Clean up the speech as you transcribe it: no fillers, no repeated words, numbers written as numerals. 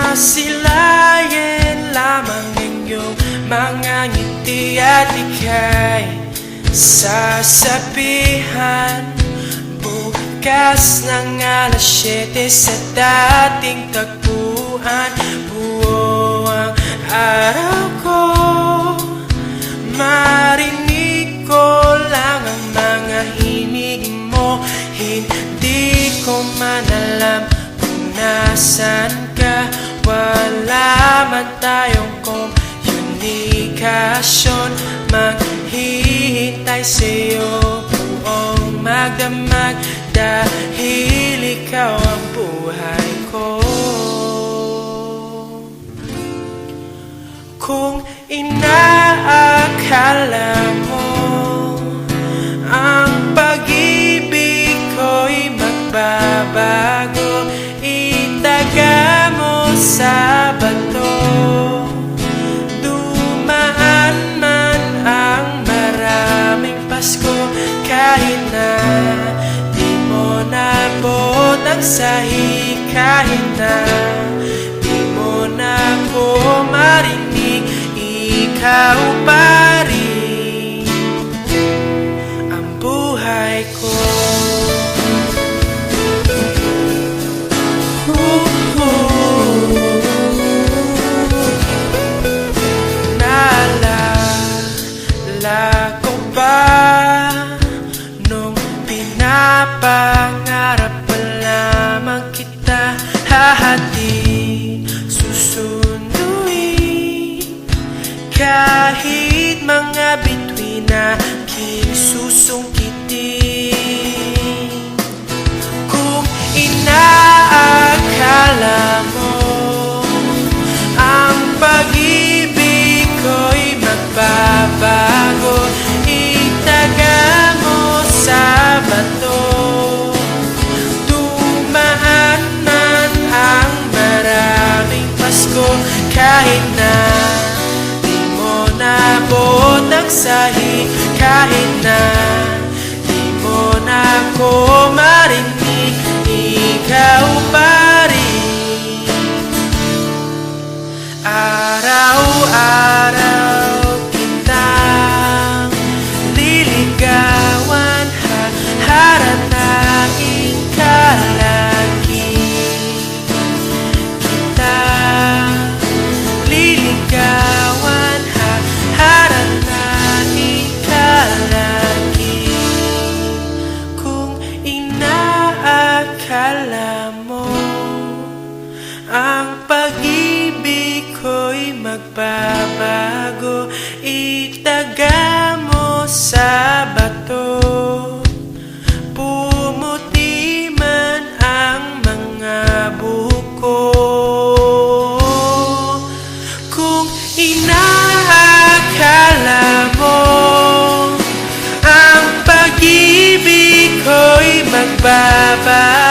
Masilayan lamang inyong mga ngiti at ika'y sasabihan bukas ng alas 7 sa dating tagpuan. Buo ang araw ko, marinig ko lang ang mga himig mo. Hindi ko man alam kung nasan ka. Wala man tayong komunikasyon, maghihintay sa'yo buong magdamag, dahil ikaw ang buhay ko. Kung inaakala mo ang pag-ibig ko'y magbabago, itaga mo sa bato. Dumaan man ang maraming Pasko, kahit na di mo nabot ang sahi, kahit na di mo na ko marinig, ikaw pa rin ang buhay ko. Naalala ko ba nung pinapangarap pa lamang kita, hahatid, susunduin, kahit mga bituin na aking susungkitin. Kung inaakala mo ang pag-ibig ko'y magbabago, itaga mo sa bato. Dumaan man ang maraming Pasko, kahit na di mo nabot ang sahi, kahit na di mo na ko marinig, ikaw pa rin. Araw-araw kitang liligawan, haranain ka lagi. Kita liligawan, haranain ka lagi. Kung inaakala mo ang pag-ibig ko'y magbabago, itaga mo sa bato. Pumuti man ang mga buko. Kung inaakala mo ang pag-ibig ko'y magbabago,